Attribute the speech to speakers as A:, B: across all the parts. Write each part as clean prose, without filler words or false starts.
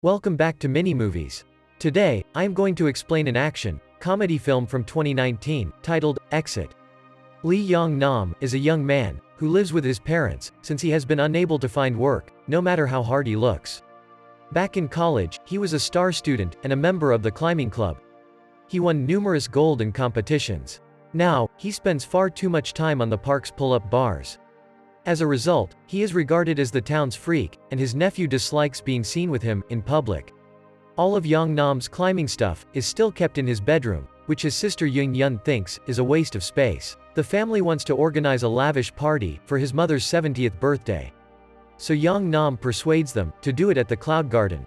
A: Welcome back to Mini Movies. Today, I am going to explain an action comedy film from 2019, titled Exit. Lee Young-nam is a young man who lives with his parents since he has been unable to find work, no matter how hard he looks. Back in college, he was a star student and a member of the climbing club. He won numerous gold in competitions. Now, he spends far too much time on the park's pull-up bars. As a result, he is regarded as the town's freak, and his nephew dislikes being seen with him in public. All of Young-nam's climbing stuff is still kept in his bedroom, which his sister Young-yeon thinks is a waste of space. The family wants to organize a lavish party for his mother's 70th birthday. So Young-nam persuades them to do it at the Cloud Garden.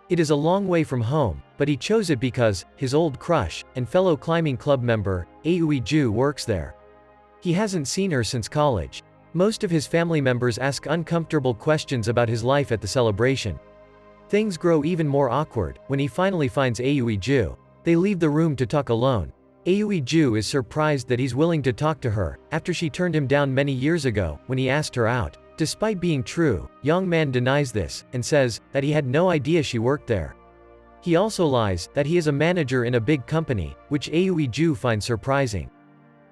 A: It is a long way from home, but he chose it because his old crush and fellow climbing club member, Aoi-ju, works there. He hasn't seen her since college. Most of his family members ask uncomfortable questions about his life at the celebration. Things grow even more awkward when he finally finds Aoi-ju. They leave the room to talk alone. Aoi-ju is surprised that he's willing to talk to her, after she turned him down many years ago when he asked her out. Despite being true, Young-man denies this, and says that he had no idea she worked there. He also lies that he is a manager in a big company, which Aoi-ju finds surprising.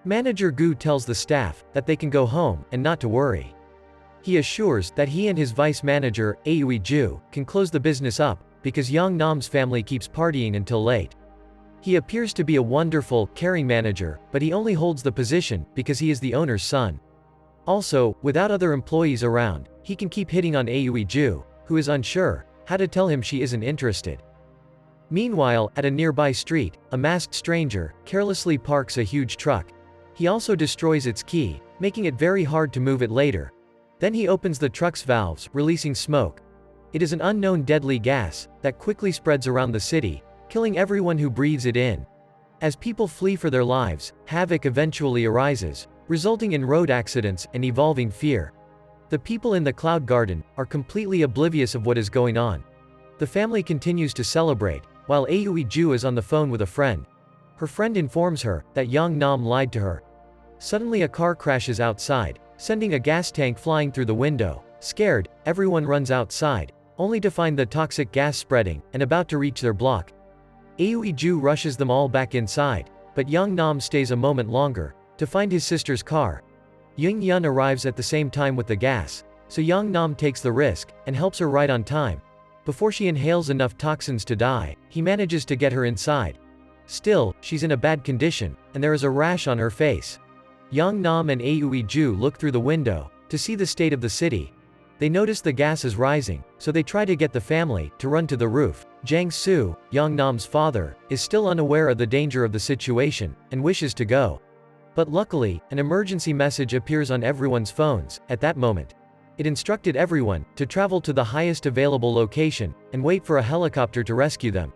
A: Manager Gu tells the staff that they can go home and not to worry. He assures that he and his vice manager, Aoi-ju, can close the business up, because Young-nam's family keeps partying until late. He appears to be a wonderful, caring manager, but he only holds the position because he is the owner's son. Also, without other employees around, he can keep hitting on Aoi-ju, who is unsure how to tell him she isn't interested. Meanwhile, at a nearby street, a masked stranger carelessly parks a huge truck. He also destroys its key, making it very hard to move it later. Then he opens the truck's valves, releasing smoke. It is an unknown deadly gas that quickly spreads around the city, killing everyone who breathes it in. As people flee for their lives, havoc eventually arises, resulting in road accidents and evolving fear. The people in the Cloud Garden are completely oblivious of what is going on. The family continues to celebrate, while Aoi-ju is on the phone with a friend. Her friend informs her that Young-nam lied to her. Suddenly a car crashes outside, sending a gas tank flying through the window. Scared, everyone runs outside, only to find the toxic gas spreading and about to reach their block. Aoi-ju rushes them all back inside, but Young-nam stays a moment longer to find his sister's car. Young-yeon arrives at the same time with the gas, so Young-nam takes the risk and helps her right on time. Before she inhales enough toxins to die, he manages to get her inside. Still, she's in a bad condition, and there is a rash on her face. Young-nam and Aoi-ju look through the window to see the state of the city. They notice the gas is rising, so they try to get the family to run to the roof. Jang-soo, Young-nam's father, is still unaware of the danger of the situation and wishes to go. But luckily, an emergency message appears on everyone's phones at that moment. It instructed everyone to travel to the highest available location and wait for a helicopter to rescue them.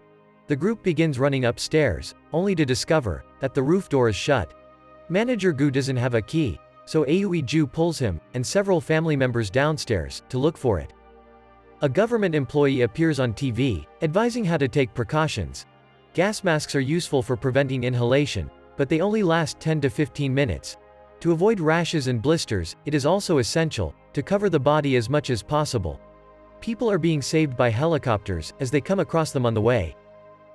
A: The group begins running upstairs, only to discover that the roof door is shut. Manager Gu doesn't have a key, so Aoi-ju pulls him and several family members downstairs to look for it. A government employee appears on TV, advising how to take precautions. Gas masks are useful for preventing inhalation, but they only last 10 to 15 minutes. To avoid rashes and blisters, it is also essential to cover the body as much as possible. People are being saved by helicopters as they come across them on the way.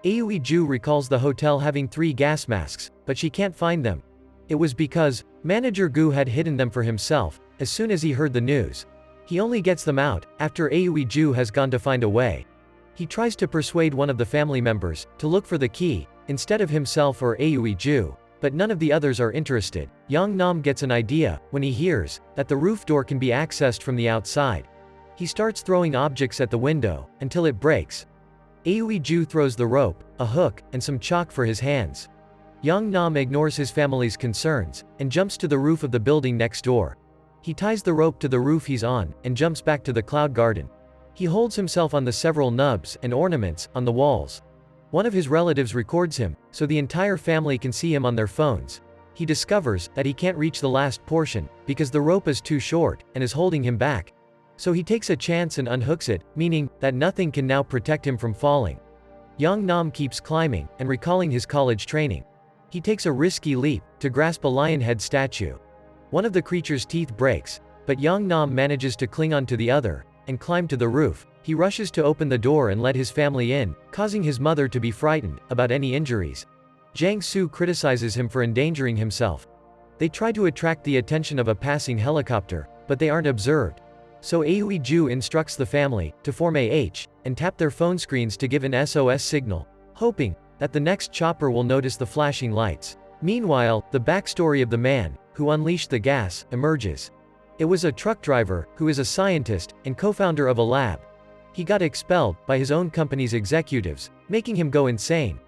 A: Aoi-ju recalls the hotel having 3 gas masks, but she can't find them. It was because Manager Gu had hidden them for himself as soon as he heard the news. He only gets them out after Aoi-ju has gone to find a way. He tries to persuade one of the family members to look for the key instead of himself or Aoi-ju, but none of the others are interested. Young-nam gets an idea when he hears that the roof door can be accessed from the outside. He starts throwing objects at the window until it breaks. Aoi-ju throws the rope, a hook, and some chalk for his hands. Young-nam ignores his family's concerns and jumps to the roof of the building next door. He ties the rope to the roof he's on and jumps back to the Cloud Garden. He holds himself on the several nubs and ornaments on the walls. One of his relatives records him, so the entire family can see him on their phones. He discovers that he can't reach the last portion because the rope is too short and is holding him back. So he takes a chance and unhooks it, meaning that nothing can now protect him from falling. Young-nam keeps climbing and recalling his college training. He takes a risky leap to grasp a lion head statue. One of the creature's teeth breaks, but Young-nam manages to cling onto the other and climb to the roof. he rushes to open the door and let his family in, causing his mother to be frightened about any injuries. Jiang-soo criticizes him for endangering himself. They try to attract the attention of a passing helicopter, but they aren't observed. So Aoi-ju instructs the family to form AH and tap their phone screens to give an SOS signal, hoping that the next chopper will notice the flashing lights. Meanwhile, the backstory of the man who unleashed the gas emerges. It was a truck driver who is a scientist and co-founder of a lab. He got expelled by his own company's executives, making him go insane.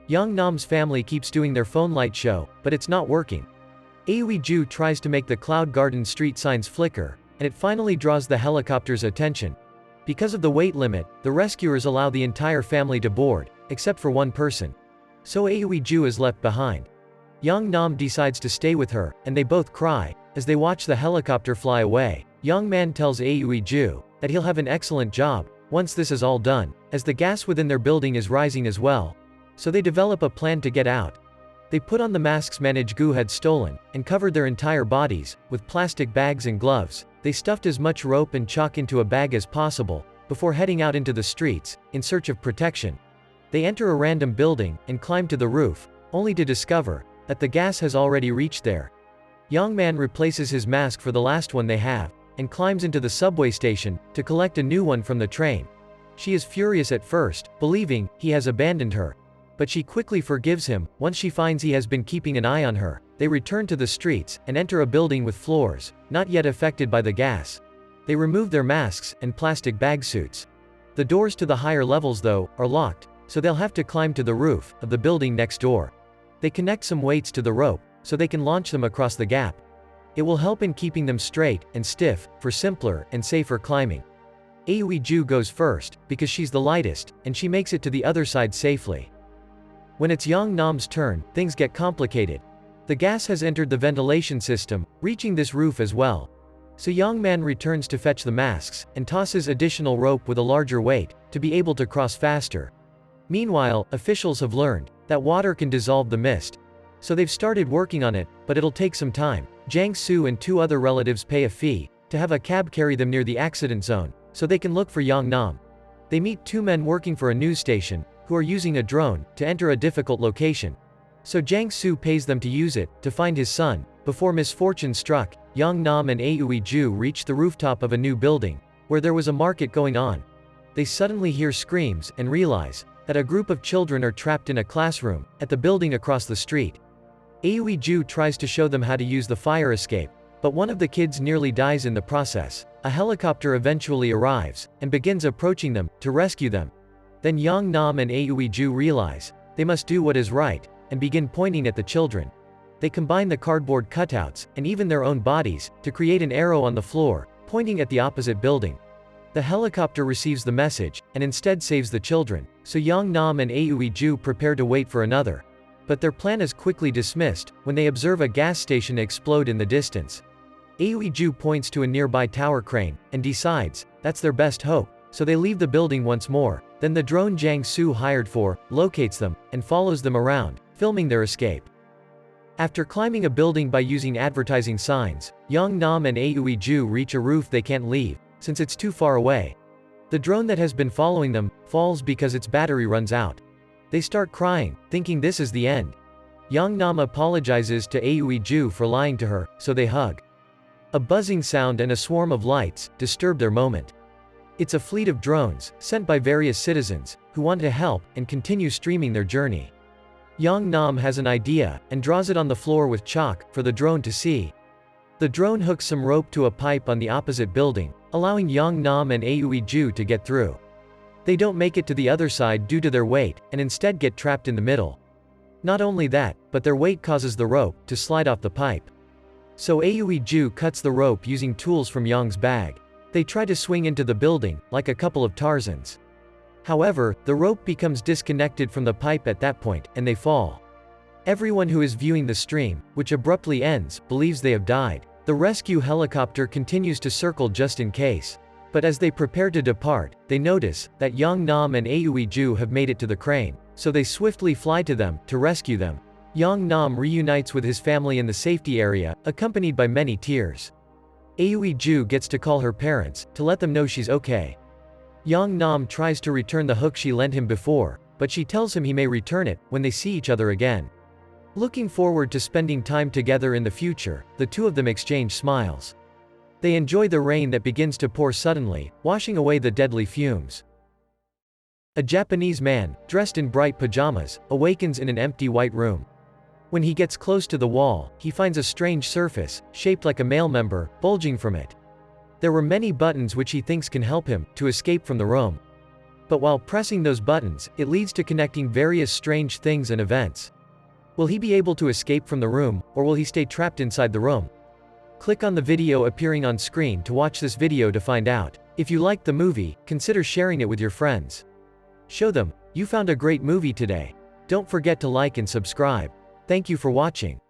A: Young Nam's family keeps doing their phone light show, but it's not working. Aoi-ju tries to make the Cloud Garden street signs flicker, and it finally draws the helicopter's attention. Because of the weight limit, the rescuers allow the entire family to board, except for one person. So Aoi-ju is left behind. Young Nam decides to stay with her, and they both cry as they watch the helicopter fly away. Young man tells Aoi-ju that he'll have an excellent job once this is all done, as the gas within their building is rising as well. So they develop a plan to get out. They put on the masks Manage-gu had stolen, and covered their entire bodies with plastic bags and gloves. They stuffed as much rope and chalk into a bag as possible, before heading out into the streets, in search of protection. They enter a random building, and climb to the roof, only to discover that the gas has already reached there. Young man replaces his mask for the last one they have, and climbs into the subway station to collect a new one from the train. She is furious at first, believing he has abandoned her. But she quickly forgives him once she finds he has been keeping an eye on her. They return to the streets and enter a building with floors not yet affected by the gas. They remove their masks and plastic bag suits. The doors to the higher levels, though, are locked, so they'll have to climb to the roof of the building next door. They connect some weights to the rope so they can launch them across the gap. It will help in keeping them straight and stiff for simpler and safer climbing. Aoi-ju goes first because she's the lightest, and she makes it to the other side safely. When it's Young Nam's turn, things get complicated. The gas has entered the ventilation system, reaching this roof as well. So Young Man returns to fetch the masks, and tosses additional rope with a larger weight, to be able to cross faster. Meanwhile, officials have learned that water can dissolve the mist. So they've started working on it, but it'll take some time. Jiang-soo and two other relatives pay a fee to have a cab carry them near the accident zone, so they can look for Young Nam. They meet two men working for a news station, who are using a drone to enter a difficult location. So Jiang-soo pays them to use it to find his son. Before misfortune struck, Young Nam and Aoi-ju reach the rooftop of a new building, where there was a market going on. They suddenly hear screams and realize that a group of children are trapped in a classroom at the building across the street. Aoi-ju tries to show them how to use the fire escape, but one of the kids nearly dies in the process. A helicopter eventually arrives and begins approaching them to rescue them. Then Young Nam and Aoi-ju realize they must do what is right, and begin pointing at the children. They combine the cardboard cutouts, and even their own bodies, to create an arrow on the floor, pointing at the opposite building. The helicopter receives the message, and instead saves the children, so Young Nam and Aoi-ju prepare to wait for another. But their plan is quickly dismissed, when they observe a gas station explode in the distance. Aoi-ju points to a nearby tower crane, and decides that's their best hope, so they leave the building once more. Then the drone Jiang-soo hired for locates them, and follows them around, filming their escape. After climbing a building by using advertising signs, Young Nam and Aoi-ju reach a roof they can't leave, since it's too far away. The drone that has been following them falls because its battery runs out. They start crying, thinking this is the end. Young Nam apologizes to Aoi-ju for lying to her, so they hug. A buzzing sound and a swarm of lights disturb their moment. It's a fleet of drones, sent by various citizens, who want to help and continue streaming their journey. Young Nam has an idea, and draws it on the floor with chalk, for the drone to see. The drone hooks some rope to a pipe on the opposite building, allowing Young Nam and Aoi-ju to get through. They don't make it to the other side due to their weight, and instead get trapped in the middle. Not only that, but their weight causes the rope to slide off the pipe. So Aoi-ju cuts the rope using tools from Young's bag. They try to swing into the building, like a couple of Tarzans. However, the rope becomes disconnected from the pipe at that point, and they fall. Everyone who is viewing the stream, which abruptly ends, believes they have died. The rescue helicopter continues to circle just in case. But as they prepare to depart, they notice that Young Nam and Aoi-ju have made it to the crane, so they swiftly fly to them to rescue them. Young Nam reunites with his family in the safety area, accompanied by many tears. Aoi-ju gets to call her parents to let them know she's okay. Yang Nam tries to return the hook she lent him before, but she tells him he may return it when they see each other again. Looking forward to spending time together in the future, the two of them exchange smiles. They enjoy the rain that begins to pour suddenly, washing away the deadly fumes. A Japanese man, dressed in bright pajamas, awakens in an empty white room. When he gets close to the wall, he finds a strange surface, shaped like a male member, bulging from it. There were many buttons which he thinks can help him to escape from the room. But while pressing those buttons, it leads to connecting various strange things and events. Will he be able to escape from the room, or will he stay trapped inside the room? Click on the video appearing on screen to watch this video to find out. If you liked the movie, consider sharing it with your friends. Show them, you found a great movie today. Don't forget to like and subscribe. Thank you for watching.